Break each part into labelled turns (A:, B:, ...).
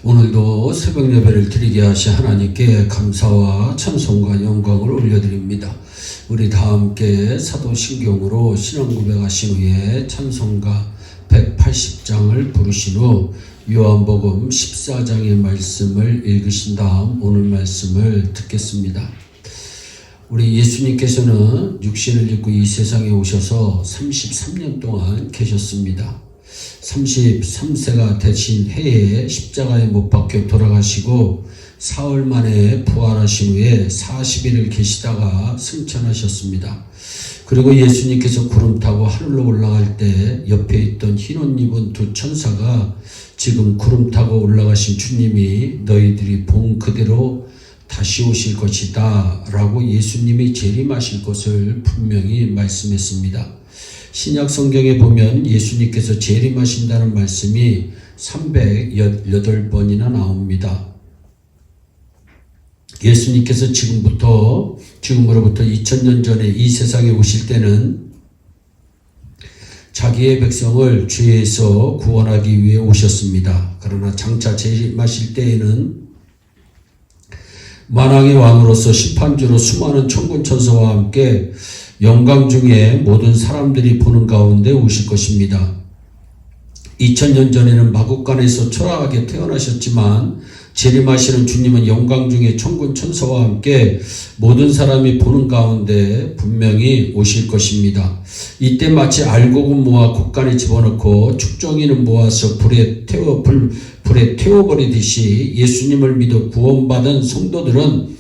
A: 오늘도 새벽 예배를 드리게 하신 하나님께 감사와 찬송과 영광을 올려드립니다. 우리 다 함께 사도신경으로 신앙 고백하신 후에 찬송가 180장을 부르신 후 요한복음 14장의 말씀을 읽으신 다음 오늘 말씀을 듣겠습니다. 우리 예수님께서는 육신을 입고 이 세상에 오셔서 33년 동안 계셨습니다. 33세가 되신 해에 십자가에 못 박혀 돌아가시고 사흘 만에 부활하신 후에 40일을 계시다가 승천하셨습니다. 그리고 예수님께서 구름 타고 하늘로 올라갈 때 옆에 있던 흰 옷 입은 두 천사가 지금 구름 타고 올라가신 주님이 너희들이 본 그대로 다시 오실 것이다 라고 예수님이 재림하실 것을 분명히 말씀했습니다. 신약 성경에 보면 예수님께서 재림하신다는 말씀이 318번이나 나옵니다. 예수님께서 지금으로부터 2000년 전에 이 세상에 오실 때는 자기의 백성을 죄에서 구원하기 위해 오셨습니다. 그러나 장차 재림하실 때에는 만왕의 왕으로서 심판주로 수많은 천군 천사와 함께 영광 중에 모든 사람들이 보는 가운데 오실 것입니다. 2000년 전에는 마국간에서 초라하게 태어나셨지만 재림하시는 주님은 영광 중에 천군 천사와 함께 모든 사람이 보는 가운데 분명히 오실 것입니다. 이때 마치 알곡은 모아 곡간에 집어넣고 축종이는 모아서 불에 태워버리듯이 예수님을 믿어 구원받은 성도들은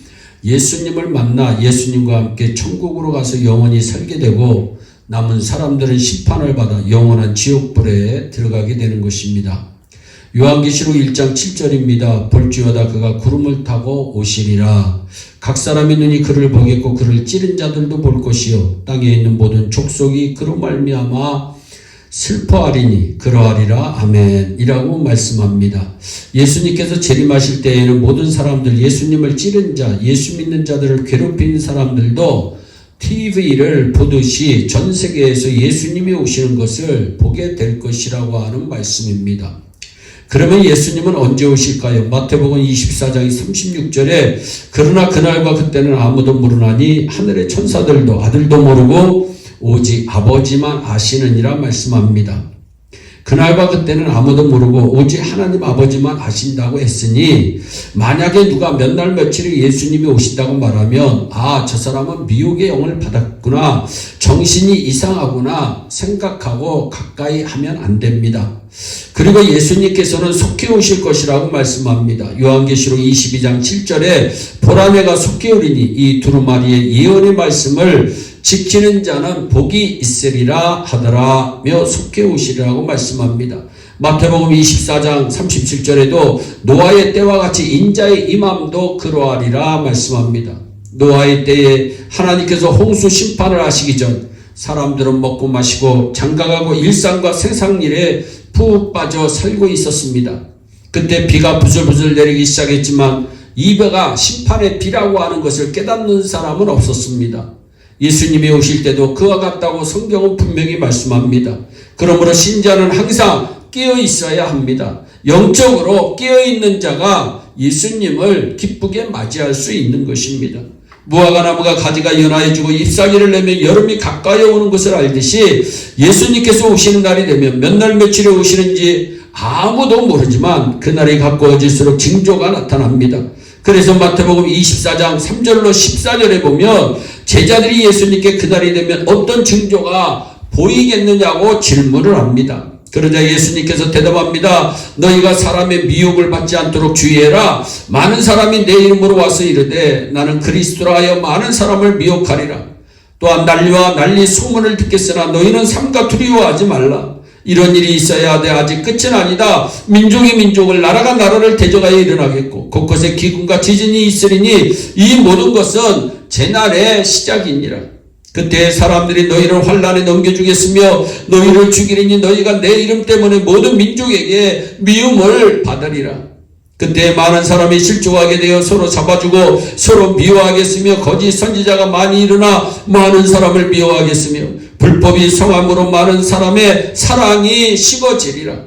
A: 예수님을 만나 예수님과 함께 천국으로 가서 영원히 살게 되고 남은 사람들은 심판을 받아 영원한 지옥불에 들어가게 되는 것입니다. 요한계시록 1장 7절입니다. 볼지어다 그가 구름을 타고 오시리라. 각 사람의 눈이 그를 보겠고 그를 찌른 자들도 볼 것이요 땅에 있는 모든 족속이 그로 말미암아 슬퍼하리니 그러하리라. 아멘 이라고 말씀합니다. 예수님께서 재림하실 때에는 모든 사람들, 예수님을 찌른 자, 예수 믿는 자들을 괴롭힌 사람들도 TV를 보듯이 전 세계에서 예수님이 오시는 것을 보게 될 것이라고 하는 말씀입니다. 그러면 예수님은 언제 오실까요? 마태복음 24장 36절에 그러나 그날과 그때는 아무도 모르나니 하늘의 천사들도 아들도 모르고 오직 아버지만 아시느니라 말씀합니다. 그날과 그때는 아무도 모르고 오직 하나님 아버지만 아신다고 했으니 만약에 누가 몇 날 며칠에 예수님이 오신다고 말하면 저 사람은 미혹의 영을 받았구나, 정신이 이상하구나 생각하고 가까이 하면 안 됩니다. 그리고 예수님께서는 속히 오실 것이라고 말씀합니다. 요한계시록 22장 7절에 보라 내가 속히 오리니 이 두루마리의 예언의 말씀을 지키는 자는 복이 있으리라 하더라며 속히 오시리라고 말씀합니다. 마태복음 24장 37절에도 노아의 때와 같이 인자의 임함도 그러하리라 말씀합니다. 노아의 때에 하나님께서 홍수 심판을 하시기 전 사람들은 먹고 마시고 장가가고 일상과 세상 일에 푹 빠져 살고 있었습니다. 그때 비가 부슬부슬 내리기 시작했지만 이 비가 심판의 비라고 하는 것을 깨닫는 사람은 없었습니다. 예수님이 오실 때도 그와 같다고 성경은 분명히 말씀합니다. 그러므로 신자는 항상 깨어 있어야 합니다. 영적으로 깨어 있는 자가 예수님을 기쁘게 맞이할 수 있는 것입니다. 무화과 나무가 가지가 연하해지고 잎사귀를 내면 여름이 가까이 오는 것을 알듯이 예수님께서 오시는 날이 되면 몇 날 며칠에 오시는지 아무도 모르지만 그날이 가까워질수록 징조가 나타납니다. 그래서 마태복음 24장 3절로 14절에 보면 제자들이 예수님께 그날이 되면 어떤 징조가 보이겠느냐고 질문을 합니다. 그러자 예수님께서 대답합니다. 너희가 사람의 미혹을 받지 않도록 주의해라. 많은 사람이 내 이름으로 와서 이르되 나는 그리스도라 하여 많은 사람을 미혹하리라. 또한 난리와 난리 소문을 듣겠으나 너희는 삼가 두려워하지 말라. 이런 일이 있어야 하되 아직 끝은 아니다. 민족이 민족을, 나라가 나라를 대적하여 일어나겠고 곳곳에 기근과 지진이 있으리니 이 모든 것은 재난의 시작이니라. 그때 사람들이 너희를 환난에 넘겨주겠으며 너희를 죽이리니 너희가 내 이름 때문에 모든 민족에게 미움을 받으리라. 그때 많은 사람이 실족하게 되어 서로 잡아주고 서로 미워하겠으며 거짓 선지자가 많이 일어나 많은 사람을 미워하겠으며 불법이 성함으로 많은 사람의 사랑이 식어지리라.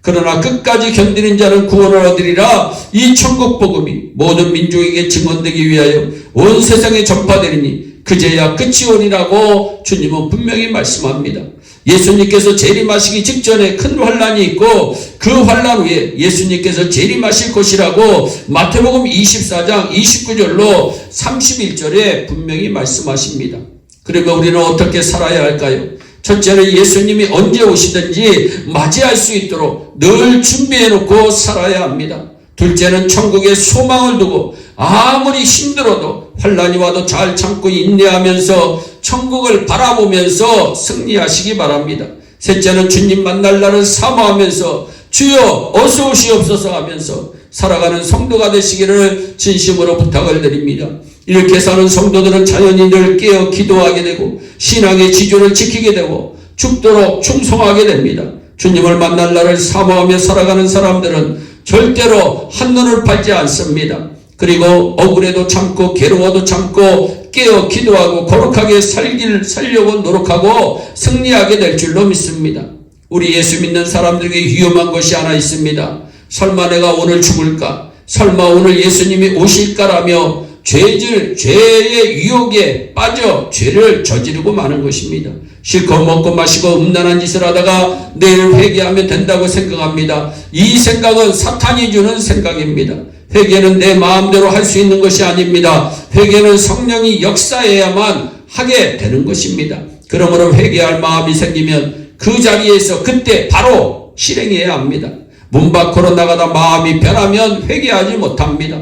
A: 그러나 끝까지 견디는 자는 구원을 얻으리라. 이 천국 복음이 모든 민족에게 증언되기 위하여 온 세상에 전파되리니 그제야 끝이 오리라고 주님은 분명히 말씀합니다. 예수님께서 재림하시기 직전에 큰 환란이 있고 그 환란 후에 예수님께서 재림하실 것이라고 마태복음 24장 29절로 31절에 분명히 말씀하십니다. 그러면 우리는 어떻게 살아야 할까요? 첫째는 예수님이 언제 오시든지 맞이할 수 있도록 늘 준비해놓고 살아야 합니다. 둘째는 천국에 소망을 두고 아무리 힘들어도 환란이 와도 잘 참고 인내하면서 천국을 바라보면서 승리하시기 바랍니다. 셋째는 주님 만날 날을 사모하면서 주여 어서 오시옵소서 하면서 살아가는 성도가 되시기를 진심으로 부탁을 드립니다. 이렇게 사는 성도들은 자연히 늘 깨어 기도하게 되고 신앙의 지조를 지키게 되고 죽도록 충성하게 됩니다. 주님을 만날 날을 사모하며 살아가는 사람들은 절대로 한눈을 팔지 않습니다. 그리고 억울해도 참고 괴로워도 참고 깨어 기도하고 거룩하게 살려고 노력하고 승리하게 될 줄로 믿습니다. 우리 예수 믿는 사람들에게 위험한 것이 하나 있습니다. 설마 내가 오늘 죽을까? 설마 오늘 예수님이 오실까라며 죄의 유혹에 빠져 죄를 저지르고 마는 것입니다. 실컷 먹고 마시고 음란한 짓을 하다가 내일 회개하면 된다고 생각합니다. 이 생각은 사탄이 주는 생각입니다. 회개는 내 마음대로 할 수 있는 것이 아닙니다. 회개는 성령이 역사해야만 하게 되는 것입니다. 그러므로 회개할 마음이 생기면 그 자리에서 그때 바로 실행해야 합니다. 문 밖으로 나가다 마음이 변하면 회개하지 못합니다.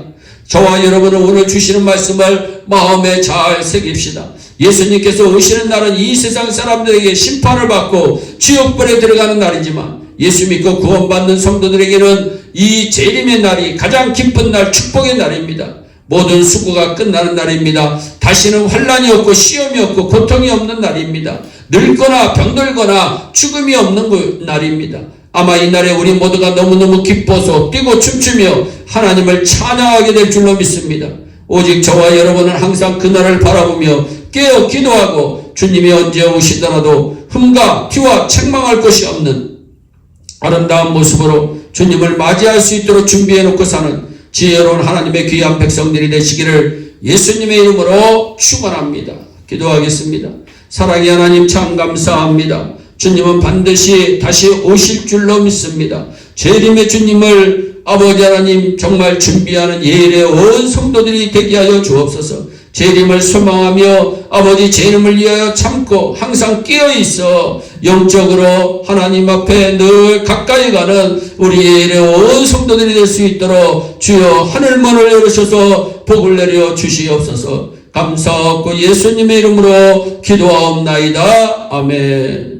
A: 저와 여러분은 오늘 주시는 말씀을 마음에 잘 새깁시다. 예수님께서 오시는 날은 이 세상 사람들에게 심판을 받고 지옥불에 들어가는 날이지만 예수 믿고 구원받는 성도들에게는 이 재림의 날이 가장 기쁜 날, 축복의 날입니다. 모든 수고가 끝나는 날입니다. 다시는 환란이 없고 시험이 없고 고통이 없는 날입니다. 늙거나 병들거나 죽음이 없는 날입니다. 아마 이 날에 우리 모두가 너무너무 기뻐서 뛰고 춤추며 하나님을 찬양하게 될 줄로 믿습니다. 오직 저와 여러분은 항상 그날을 바라보며 깨어 기도하고 주님이 언제 오시더라도 흠과 티와 책망할 것이 없는 아름다운 모습으로 주님을 맞이할 수 있도록 준비해놓고 사는 지혜로운 하나님의 귀한 백성들이 되시기를 예수님의 이름으로 축원합니다. 기도하겠습니다. 사랑의 하나님 참 감사합니다. 주님은 반드시 다시 오실 줄로 믿습니다. 재림의 주님을 아버지 하나님 정말 준비하는 예일의 온 성도들이 되게 하여 주옵소서. 재림을 소망하며 아버지 재림을 위하여 참고 항상 깨어있어 영적으로 하나님 앞에 늘 가까이 가는 우리 예일의 온 성도들이 될 수 있도록 주여 하늘문을 열으셔서 복을 내려 주시옵소서. 감사하고 예수님의 이름으로 기도하옵나이다. 아멘.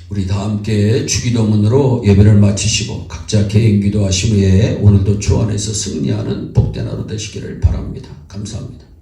A: 우리 다 함께 주기도문으로 예배를 마치시고 각자 개인 기도하신 후에 오늘도 주 안에서 승리하는 복된 하루 되시기를 바랍니다. 감사합니다.